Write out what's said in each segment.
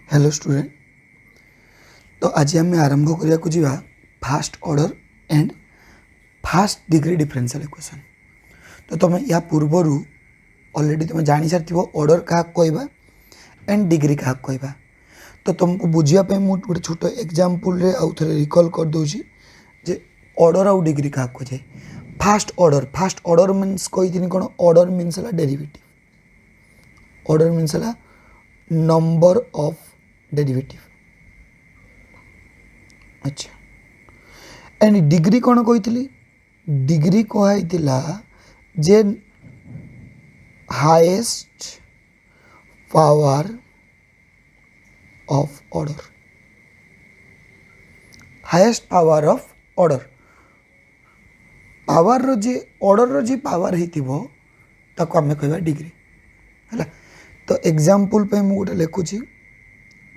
Hello student. तो आज आम आरंभ करवा fast order and first degree differential equation. तो तुम या पूर्वर ऑलरेडी तुम जानी सारी ऑर्डर क्या कहवा एंड डिग्री क्या कहवा। तो तुमको बुझापी मुझे गोटे छोट एग्जाम्पल आउ थे रिकल कर दूसरी जे ऑर्डर आउ डिग्री क्या कहुए। फास्ट ऑर्डर मीन्स कही कौन ऑर्डर मीन्स है डेरिवेटिव। ऑर्डर मीन्स है नंबर ऑफ डेरिवेटिव। अच्छा एंड डिग्री कौन कही डिग्री कहई जे highest power of order. Highest power of order power रो जे ऑर्डर रो जे पावर होइतिबो ताको आमे कहबा डिग्री है। तो एग्जांपल पे मु गोटे लिखुची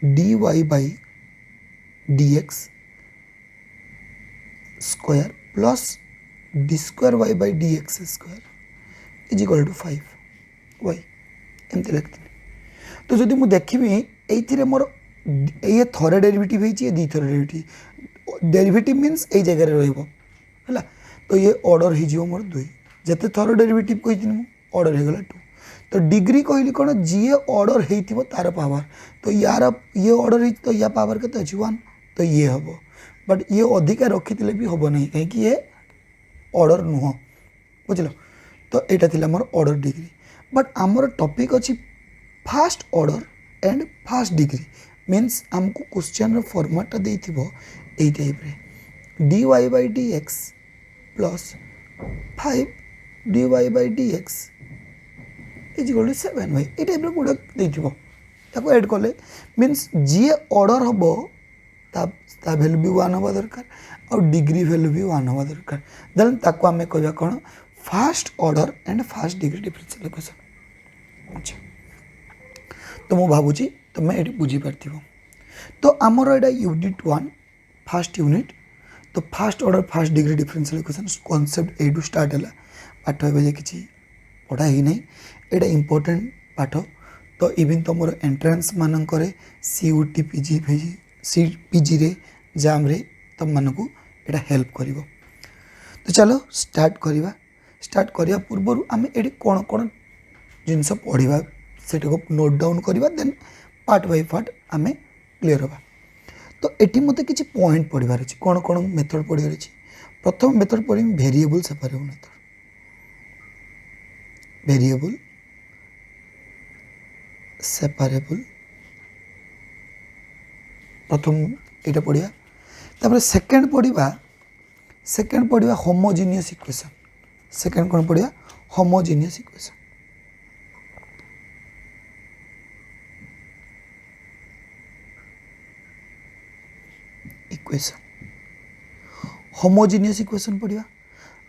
dy by dx square plus d square y by d x square is equal to 5 y एमती लिखती। तो जदि मुझे देखी ये मोर ये थरे डेरिवेटिव है दी थर डेरिवेटिव मीन्स यही जगह रहा। तो ये ऑर्डर हो मोर 2 जिते थर डेरिवेटिव कही ऑर्डर होगला 2। तो डिग्री कहली कौन जी ऑर्डर हो तार पावर। तो यार ये ऑर्डर तो या पावर के 1 तो ये हम बट ये अधिका रखी भी हम ना कहीं ये ऑर्डर नुह बुझल। तो यहाँ थी मोर ऑर्डर डिग्री बट आमर टॉपिक अच्छी first order and first degree means आमको क्वेश्चन फॉर्मेटा देथिबो एई टाइप रे dy by d x plus 5 dy by d x is equal to 7 y ये टाइप गोटे देथिबो ताको ऐड कले मीन्स जी ऑर्डर हम ता वैल्यू भी 1 हवा दरकार और डिग्री वैल्यू भी 1 हवा दरकार। देन ताको आमे कहबा कोन first order and first degree differential equation. अच्छा तो मु भावुची तुम ये बुझीपार। तो आमर यहाँ यूनिट 1 फास्ट यूनिट। तो fast order fast degree differential equation concept you start है पाठ ए कि पढ़ा ही नहीं यहाँ इंपोर्टेंट पाठ। तो इवन तुम एंट्रेंस मानक सीयूटी पीजी सी पीजी रे जाम रे तुम मानक यहाँ हेल्प कर। तो चलो स्टार्ट करवा पूर्व आम ये कौन कौन जिनस पढ़ा से नोट डाउन करवा देन पार्ट बाय पार्ट आम क्लीयर होगा। तो ये मत किसी पॉइंट पढ़ार अच्छे कौन कौन मेथड पढ़ार अच्छे। प्रथम मेथड पढ़ी variable separable method. Variable separable प्रथम यहाँ पढ़ा। तापर सेकेंड पढ़ा होमोजेनियस इक्वेशन। सेकेंड कौन पढ़ा होमोजेनियस इक्वेशन। होमोजेनियस इक्वेशन पढ़ा।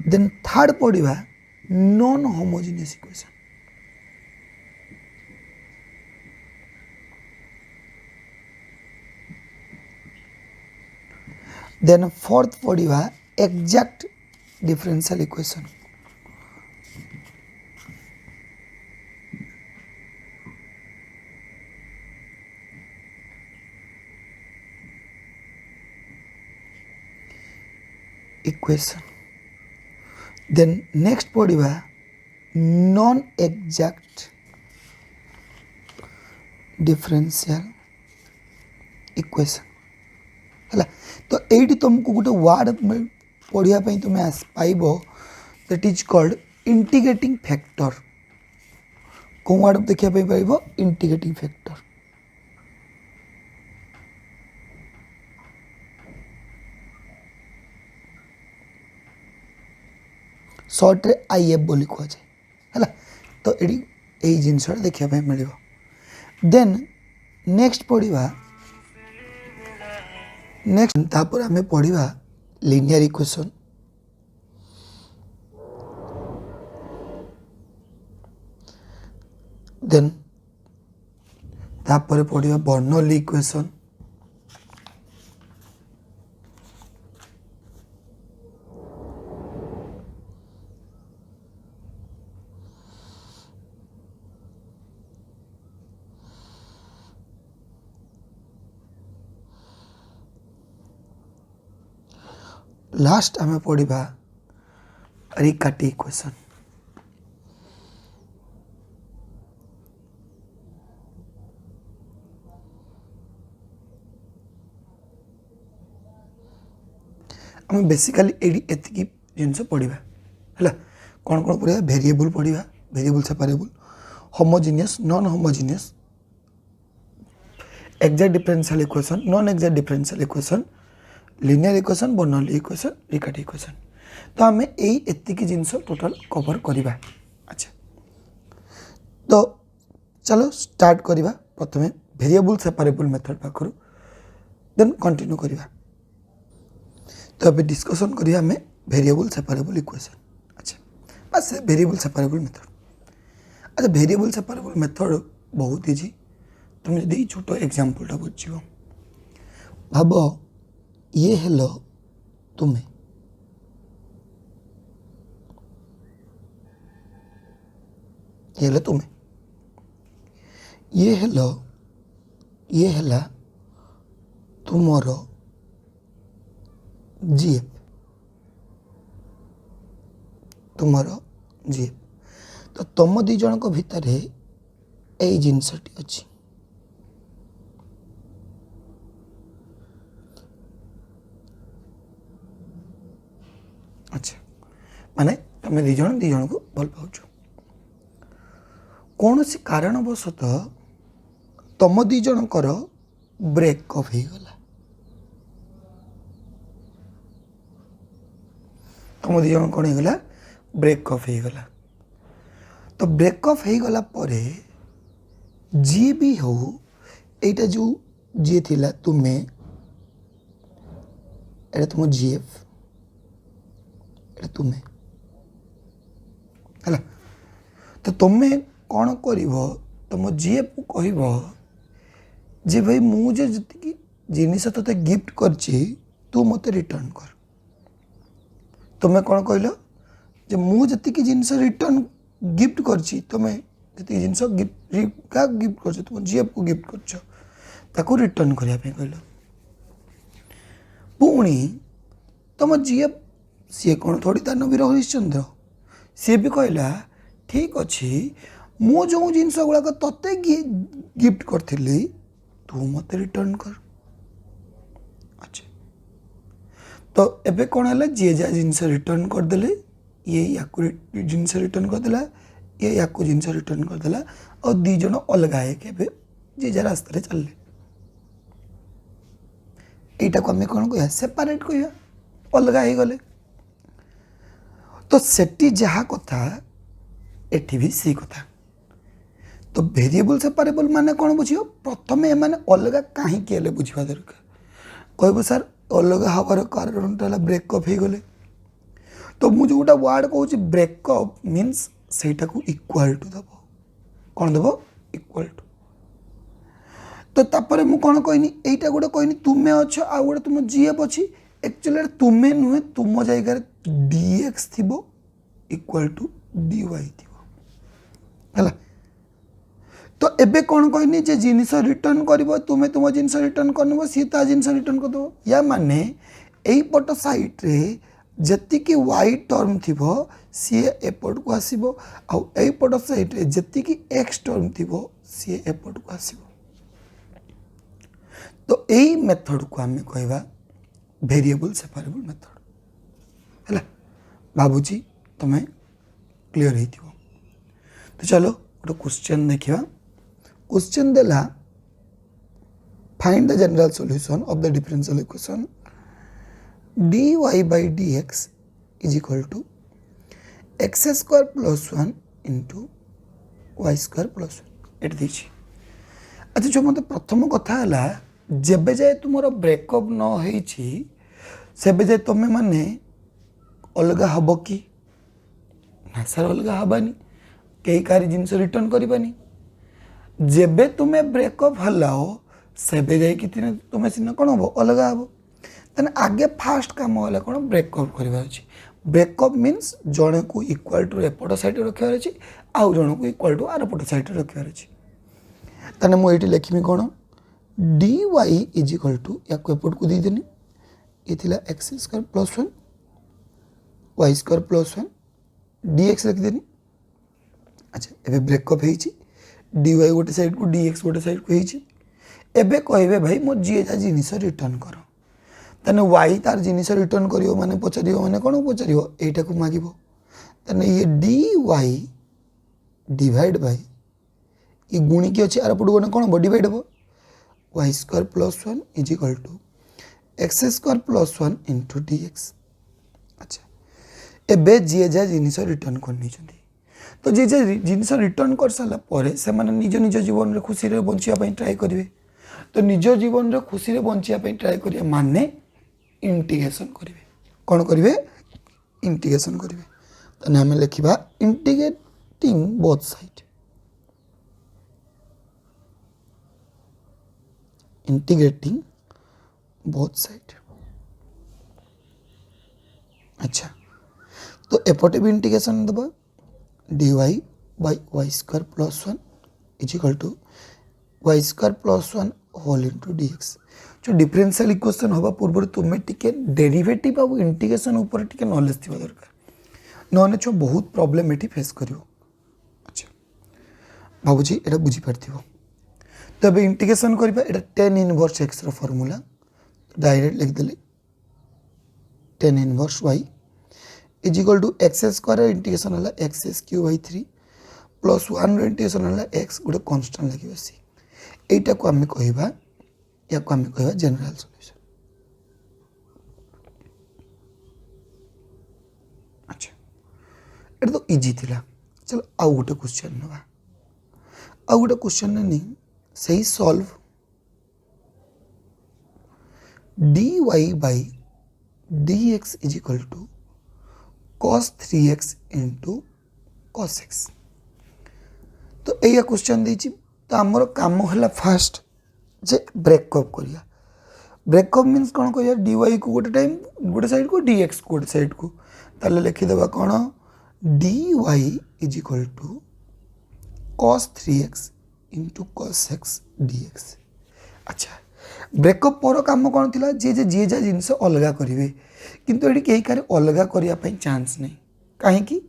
देन थर्ड पढ़ा non homogeneous equation. Then fourth पढ़ा exact differential equation. Then next पढ़ा नॉन एग्जैक्ट डिफरेंशियल इक्वेशन है। तो ये तुमको गोटे वर्ड पढ़ापी तुम्हें पाइब that is called integrating factor. कौन वर्ड देखा पाइब इंटीग्रेटिंग फैक्टर। सर्ट रे आईएफ बोली कहुए है। तो यही जिनसा देखा मिल। देन नेक्स्ट पढ़ा नेक्स्ट तापर आमे पढ़ा लिनियर इक्वेशन। देन तापर पढ़ा बर्नौली इक्वेशन। लास्ट आम पढ़ा रिकाटी इक्वेशन। आम बेसिकाली एति जिनस पढ़ा है कौन कौन पढ़ा वेरिएबल पढ़ा variable separable homogeneous non homogeneous exact differential equation non exact differential equation linear equation Bernoulli equation Riccati equation. तो आम एति जिनस टोटाल कवर करवा। अच्छा तो चलो स्टार्ट करवा प्रथम वेरिएबल सेपरेबल मेथड पाखर देन कंटिन्यू करवा। तो अभी डिस्कशन करिए हमें वेरिएबल सेपरेबल इक्वेशन। अच्छा बस वेरिएबल सेपरेबल मेथड। अच्छा वेरिएबल सेपरेबल मेथड बहुत इजी। तुम जब छोट एग्जांपलटा बुझ भाव ये हेलो तुम्हें तुम्हें ये हेलो ये है तुमर जीएफ तुमर जीएफ। तो तुम दी जन को भितर ए जिनसटी अच्छी। अच्छा माने तुम दी जन को भल पाच कौन सी कारणवशतः तुम दी जनकर ब्रेकअप हो गला। तुम दी जन कौन होगला ब्रेकअप हो गला। तो ब्रेकअप हो गला परे जी भी हो एटा जो जी थिला तुम्हें एटा तुम जीएफ एटा तुम्हें है। तो तुम्हें कौन कर तुम जीएफ को कह जे भाई मुझे जी जिनस ते गिफ्ट करची तू मत रिटर्न कर। तुम्हें कौन कहल जे मुझे जिनस रिटर्न गिफ्ट करची तुम्हें जी जिनस क्या गिफ्ट कर तुम जीएफ को गिफ्ट कर रिटर्न करने कहल। पुणी तुम जीएफ सी कौन थोड़ी दानवीर हरिश्चंद्र सी भी कहला ठीक अच्छे मु जो जिनस गुड़ाक ते गिफ्ट करी तू मत रिटर्न कर। अच्छा तो एबे कौन है जी जहाँ जिनस रिटर्न करदे ये या जिनस रिटर्न करदेला ये या जिनस रिटर्न करदेला और दी जन अलग है कि जी जहाँ रास्ते चलले यटा को आम कौन कह सेपारेट कह अलग हो गले। तो सेटी जहाँ कथा एठी भी सी कथा। तो वेरिएबल सेपरेबल माने कौन बुझियो प्रथम ए माने अलग कहीं बुझा दरकार कह सर अलग हबार कारण ब्रेकअप हो गले। तो मुझे गोटा वर्ड कहूँ ब्रेकअप मीन्स सेटा को इक्वल टू दब कौन दब इक्वल टू। तो तापर मु कौन कहनी एटा गोटे कहनी तुम्हें अच्छ आ गोटे तुम जीएफ अच्छी एक्चुअली तुम्हें नुहे तुम जगह डीएक्स थी इक्वल टू डीवाई थी है। तो एबे कौन कहनी जे जिनस रिटर्न कर तुम्हें तुम जिनस रिटर्न कर सी ता जिनस रिटर्न करदेव या माने यही पट साइड रे जी वाई टर्म थी सी एपट को आसो आई पट साइड रे जी एक्स टर्म थी सी एपट को आसो। तो यही मेथड को आम कहवा वेरिएबल सेपरेबल मेथड है। भावुची तुम्हें क्लियर हो। तो चलो गोटे क्वेश्चन देखा। क्वेश्चन देला find the general solution of the differential equation dy by dx is equal to x square plus 1 into y square plus 1 एट दीची। अच्छा जो मत प्रथम कथा है जेबे जाए तुम ब्रेकअप न होइछि सेबे जाए तुम्हें माने अलग हम कि ना सर अलग हबानी कई कार जिनस रिटर्न करबानी। जेबे तुम्हें ब्रेकअप हलाओ सेबे जाए कि तुम्हें सीना कौन हम अलग हम तेना आगे फास्ट काम है कौन ब्रेकअप करवा अच्छी। ब्रेकअप मीन्स जड़े को इक्वाल टू एपट साइड रखार अच्छी आउ जन को इक्वाल टू आरपट साइड रखार अच्छी। तेना मुझे लिखी कौन dy इज इक्वल टू या एपट को देदेनी ये x square plus 1 y square plus 1 dx लिखिदेनी। अच्छा एबे ब्रेकअप होईची dy गोटे साइड को dx गोटे साइड को होईची। एबे कहबे भाई मोर जी जा जिनिस रिटर्न कर तने y तार जिनिस रिटर्न करियो माने पचारियो माने कोन पचारियो एटा को मागिबो तने ये dy डिवाइड बाय ये गुणी की अच्छे आर पटु गने कोन डिवाइड हो y square plus 1 is equal to x square plus 1 into dx। अच्छा एबे जी जा जिनिस रिटर्न करनी तो जी जे जिनिस रिटर्न कर सारा पर से माने निज निज जीवन रे खुशी रे बंचिया ट्राए करेंगे तो निज जीवन रे खुशी रे बंचिया ट्राए करिए माने इंटीग्रेशन करेंगे कौन करेंगे इंटीग्रेशन करेंगे तने हमें लिखा integrating both side integrating both side. अच्छा तो एपटे भी इंटीग्रेशन दबा dy by y square plus 1 is equal to y square plus 1 whole into dx। जो डिफरेंशियल इक्वेशन हवा पूर्व तुम्हें टिके डेरिवेटिव और इंटीग्रेशन ऊपर टिके नॉलेज थी दरकार नने छो बहुत प्रॉब्लम एटी फेस करियो। अच्छा भाबुजी एटा बुझी पारथिबो तो अब इंटीग्रेशन करबा एटा tan इनवर्स x रो फार्मूला डायरेक्ट लिख देले tan inverse y is equal to x square integration है x cube by 3 plus 1 integration है एक्स गोटे कन्स्टांट लगे सी यहीटा को आम कहवा या आम कहवा जनरल सॉल्यूशन। अच्छा ये तो इजी थिला चलो आउ गोटे क्वेश्चन नवा आउ गोटे क्वेश्चन नहीं सही solve dy by dx is equal to cos 3x into cos x। तो यही क्वेश्चन देछि तो आमर काम है फास्ट जे ब्रेकअप करिया ब्रेकअप मीन्स कौन करिया dy को गोटे टाइम गोटे साइड को dx को गोटे साइड को ताले लिखिदेबा कौन dy is equal to cos 3x into cos x dx। अच्छा ब्रेकअप पर काम कौन थिला जे जे जा जिनसे अलगा करेंगे किंतु ये कहीं कार अलगा करने चांस नहीं कहीं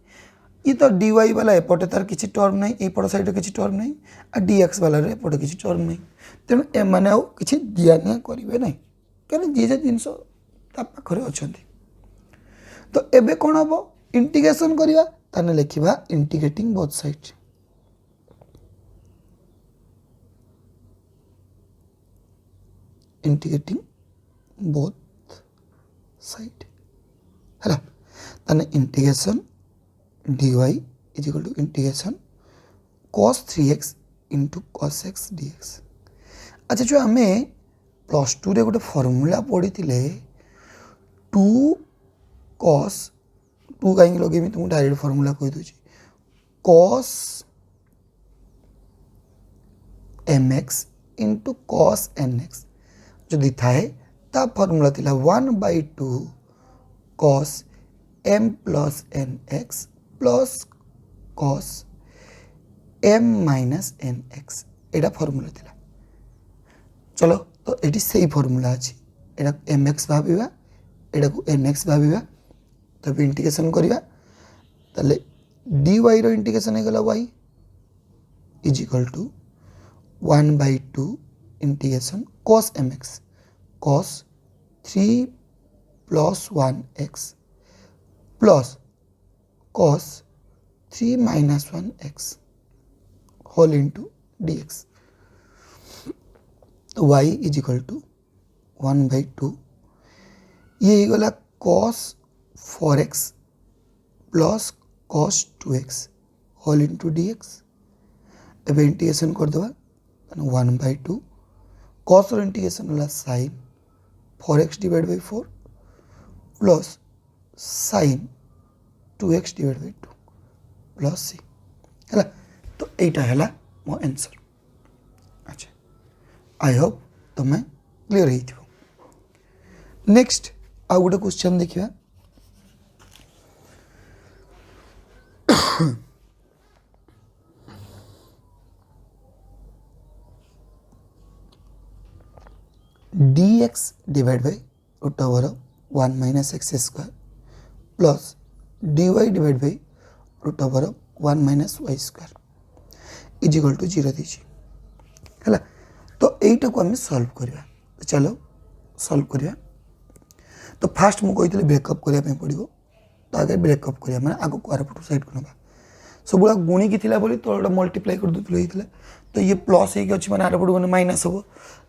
ये तो dy वाला एपटे तार किसी टर्म नहीं एपट साइड किसी टर्म नहीं और dx वाला एपटे किसी टर्म नहीं तेणु एमाने आउ किसी दिया निया करेंगे ना कहीं जी जिनस पाखे अच्छा तो एबे कौन हम इंटीग्रेशन करवा ताने लिखा integrating both side integrating both side है ताने integration dy is equal to integration cos 3x into cos x dx। अच्छा जो आम प्लस 2 रे गोटे फॉर्मूला पढ़ी थे 2 cos 2 कहीं लगे तुमको डायरेक्ट फॉर्मूला कही दूसरी cos mx into cos nx जो दी थाए ता फॉर्मूला थिला 1/2 cos m plus n x plus cos m minus n x एटा फॉर्मूला थिला। चलो तो ये सही फॉर्मूला अच्छी एटा एम एक्स भाविबा एटा को एन एक्स भाविबा तो इंटीग्रेशन करवा ताले dy रो इंटीग्रेशन हो गला y is equal to 1/2 integration cos mx cos 3 plus 1x plus cos 3 minus 1x whole into dx। तो y इज इक्वल टू 1/2 ये गला cos 4x plus cos 2x whole into dx। एवं integration कर देवा 1/2 cos और integration वाला sin 4x divide by 4 plus sin 2x divide by 2 plus c है तो यहीटा है मो आंसर। अच्छा आई होप तुम्हें क्लीयर हो। नेक्स्ट आउ गोटे क्वेश्चन देखिए dx divide by root over 1 minus x square plus dy divide by root over 1 minus y square is equal to 0 दीजिए है। तो यहीटा को आम सल्व करवा। चलो सल्व करवा। तो फास्ट मुझे कही ब्रेकअप करने पड़ो। तो आगे ब्रेकअप करवा मैंने आग को आरपट साइड को ना सब गुड़ा गुणिकी तो मल्टीप्लाई कर दूसरे। तो ये प्लस हो अच्छे मैंने आरपट मैंने माइनस हम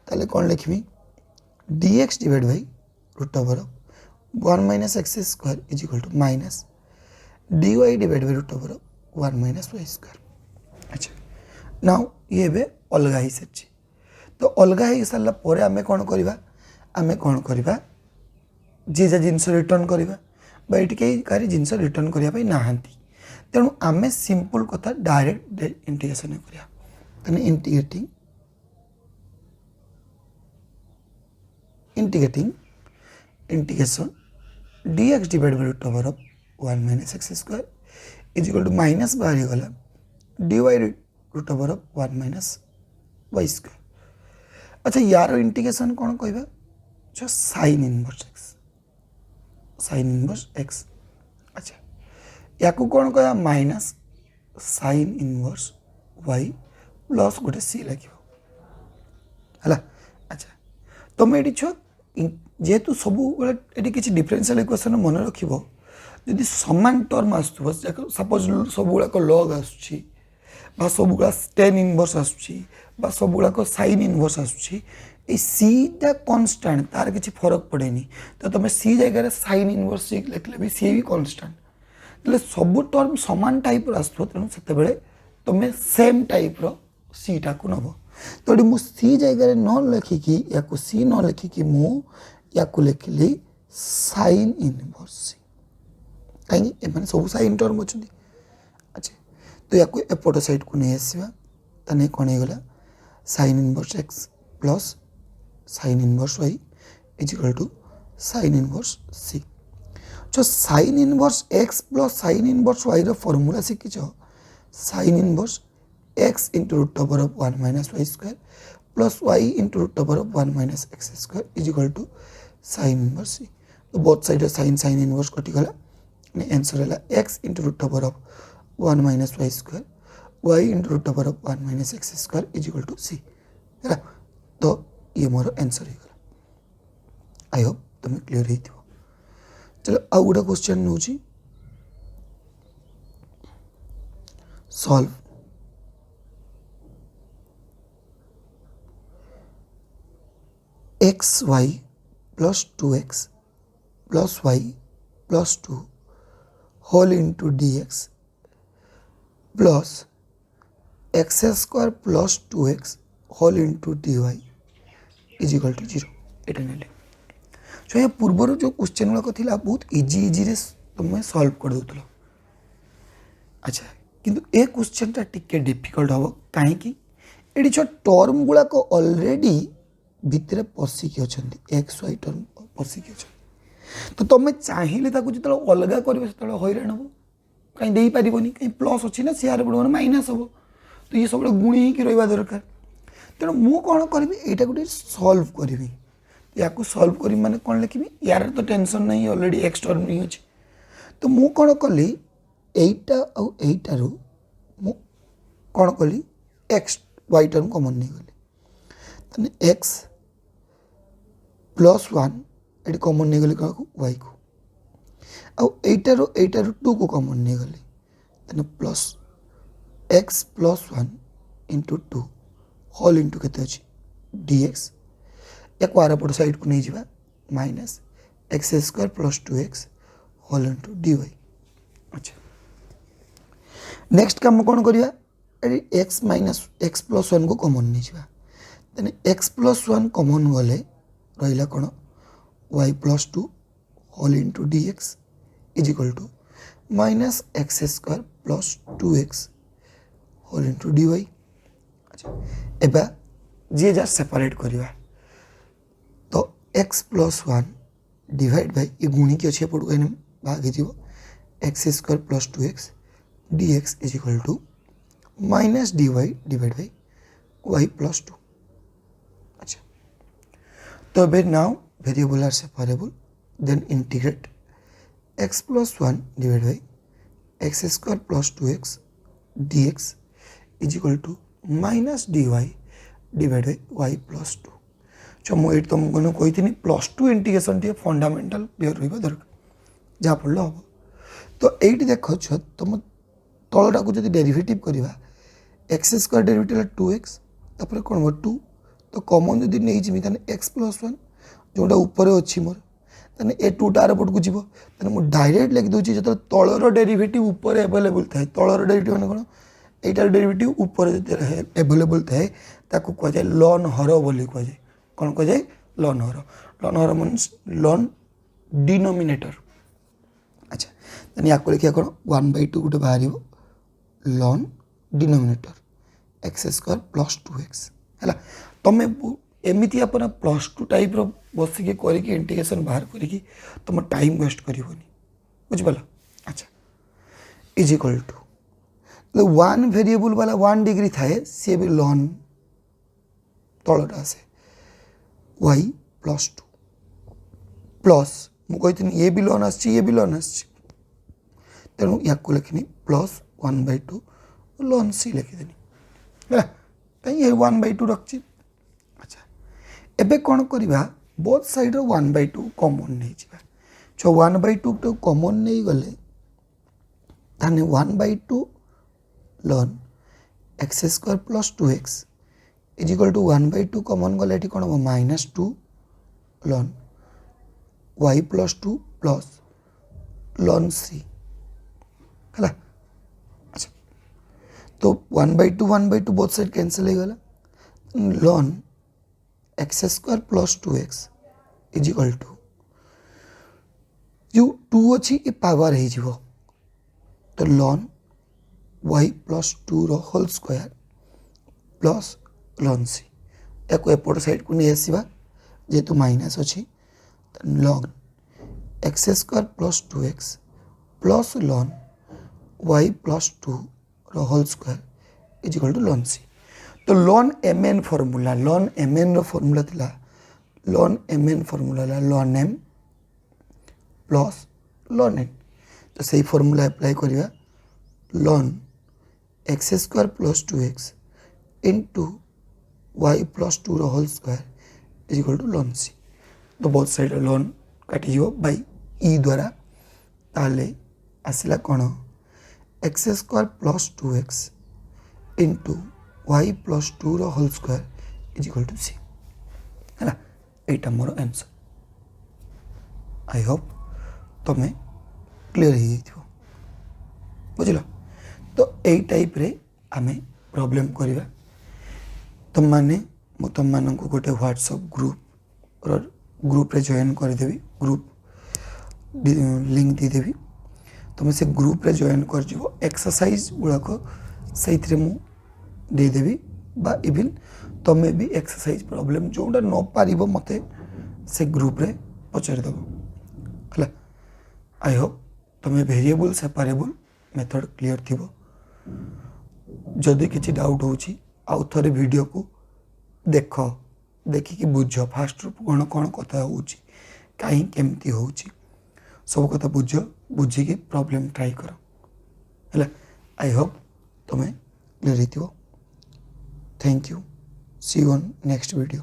ताले कौन लिखी dx divide by root over 1 minus x square is equal to minus dy divide by root over 1 minus y square. अच्छा नाउ ये बे अलग ही सारी। तो अलग हो सारा पर आम कौन करवा आम कौन करवा जी जा जिनस रिटर्न करवा ये कहीं कहीं जिनस रिटर्न करने ना तेणु आम सिंपल कथा डायरेक्ट इंटीग्रेशन करा। Integrating integration dx divide by root over 1 minus x square is equal to minus बाहरी गला dy root over 1 minus y square. अच्छा यार इंटीग्रेशन कौन कहवा जो साइन इनवर्स एक्स। अच्छा या कौन कह minus sine inverse y plus गोटे सी लगे है। अच्छा तुम ये छुआ जेहेतु सब ये किसी डिफरेंशियल इक्वेशन मन रख जदि सामान टर्म आसो सपोज सब गुड़ाक लग आसूँ सब गुड़ा टेन इनवर्स आसूँ सब गुड़ाक साइन इनवर्स आसूँ सीटा कन्स्टाट तार किसी फरक पड़ेनी। तो तुम सी जगह साइन इनवर्स लिखले भी सी भी कन्स्टाट तो सब टर्म सामान टाइप आसो तेणु से तुम्हें सेम टाइप सीटा को नब। तो ये मुझे सी जगह न लिखिकी या सी न लिखिकी या लिखिली साइन इनवर्स सी कहीं सब साइन टर्म अच्छा। अच्छा तो या एपट साइड को नहीं आसवा कौन होगा sine inverse x plus sine inverse y is equal to sine inverse c. जो sine inverse x plus sine inverse y formula शिखिच sine inverse x into root over 1 minus y square plus y into root over 1 minus x square is equal to sine inverse c. तो both side sine inverse कटिगला answer है x into root over 1 minus y square y into root over 1 minus x square is equal to c है। तो ये मोर answer हो गला। आई hope तुम्हें clear हो। चलो आउ गोटे क्वेश्चन नौ solve x y plus 2x प्लस y plus 2 whole into d x plus x square plus 2x whole into d y is equal to 0 ये ना। सो ये पूर्वर जो क्वेश्चन गुड़ाक थी बहुत इजी इजी तुम सल्व कर दो। अच्छा किंतु ए क्वेश्चन टिके डिफिकल्ट हम कहीं ये जो टर्म गुड़ाक ऑलरेडी भितर पशिकी अच्छा एक्स वाई टर्म पशिकी अच्छा। तो तुम चाहिए जो अलग कर हईराण हम कहीं दे पार कहीं प्लस अच्छी ना सीआर पड़ो माइनस हम। तो ये सब गुणी ही रहा दरकार। तेणु मुझे कौन करी यहाँ गोटे सल्व करी या सल्व करी माने कौन लिखी यार तो टेंशन नहीं ऑलरेडी एक्स टर्म नहीं अच्छे। तो मु कौन कली एटा आईटारू मु कौन कली एक्स वाई टर्म कमन नहीं गली तो एक्स प्लस 1 ये कमन नहीं गली क्या वाई को आईटारू 2 को कमन नहीं गली plus x plus 1 into 2 whole into के डी एक्स या आरपट साइड को नहीं जावा minus x square plus 2x whole into d y. अच्छा नेक्स्ट काम कौन करवा एक्स माइनस एक्स प्लस 1 को कमन नहीं जावा तेने एक्स प्लस 1 कमन गले रहा कौन y plus 2 whole into d x is equal to minus x square plus 2x whole into d y. अच्छा एबा जी जा सेपरेट करवा तो एक्स प्लस 1 डिवाइड बाय ये गुणिकी अच्छे पड़ू कहीं भाग x square plus 2x d x is equal to minus d y divide by y plus 2। अच्छा तो अब now variable are separable then integrate x plus 1 divide by x square plus 2x dx is equal to minus dy divide by y plus 2। अच्छा मुझे तुमको कही plus 2 integration टे fundamental clear रहा दरकार जहाँ पढ़ले हम। तो ये देख तुम तलटा को जब डेरिवेटिव करवा एक्स स्क्वायर डेरिवेटिव 2x तापर कौन हम 2 तो कमन जब नहीं जी एक्स प्लस 1 जोटा ऊपर अच्छी मोर ताने ए 2 टार पट को जीव ताने मु डायरेक्ट लिख दूची जो तलर डेरिवेटिव ऊपर अवेलेबल थाए तलर डेरिवेटिव माने कौन एटार डेरिवेटिव ऊपर अवेलेबल थाए ताको कह जाए लॉन हर बोली कह जाए कौन कह जाए लॉन हर मीन्स लॉन डिनोमिनेटर। अच्छा ताने याको लिखिया कौन 1/2 गोटे बाहर lawn denominator x square plus 2x है तुम एमती अपना प्लस 2 टाइप बसिक करके इंटीग्रेशन बाहर करके तुम टाइम वेस्ट कर बुझिपाल। अच्छा इज इक्वल टू 1 वेरिएबल वाला 1 डिग्री थाए सी भी लॉन तलटा आसे वाई प्लस 2 प्लस मुझे ये भी लॉन ये भी लॉन तेणु या लिखनी प्लस 1/2 लॉन सी लिखिदेनी है कहीं 1/2 रखी। अच्छा एबे कौन करवा बोथ साइड 1/2 कॉमन नहीं जा छो 1/2 तो कॉमन नहीं गले ताने 1/2 ln x square plus 2x is equal to 1/2 common गले ये कौन हम -2 ln y plus 2 plus ln c है। अच्छा तो 1/2 बोथ साइड कैंसल हो गला ln x square plus 2x is equal to जो 2 अच्छी ये पावर हो तो ln y plus 2 whole square plus ln c या एपट साइड को नहीं आसवा जेहेतु माइनस अच्छी ln x square plus 2x प्लस ln y plus 2 whole square is equal to ln c. तो ln m n formula ln m n formula थिला ln m n formula ln m plus ln n तो सही formula apply करिया ln x square plus 2x into y plus 2 whole square is equal to ln c. तो both side ln काटी by e द्वारा ताले आसला कौन x square plus 2x into y plus 2 whole square is equal to c है ना यहीटा मोर आंसर। आई होप तुम्हें क्लियर हो बुझल। तो यही टाइप रे आमे प्रॉब्लम करवा तुम माने तुम को गोटे व्हाट्सएप ग्रुप रे जॉइन करदेवी ग्रुप लिंक देदेवी तुम से ग्रुप रे जॉइन कर एक्सरसाइज गुड़ाक से देदेवी बा इवन तुम्हें भी एक्सरसाइज प्रॉब्लम जोटा न पार मत से ग्रुप रे पचारिदेव है। आई होप तुम्हें वेरिएबल सेपारेबल मेथड क्लियर थी। जदि किसी डाउट होची आउ थरे वीडियो को देख देखिकी बुझ फास्ट कौन कौन कथा होची कहीं केमती होची सब कथा बुझ बुझिकी प्रॉब्लम ट्राई कर है। आई होप तुम्हें क्लियर थी। Thank you see you on next video.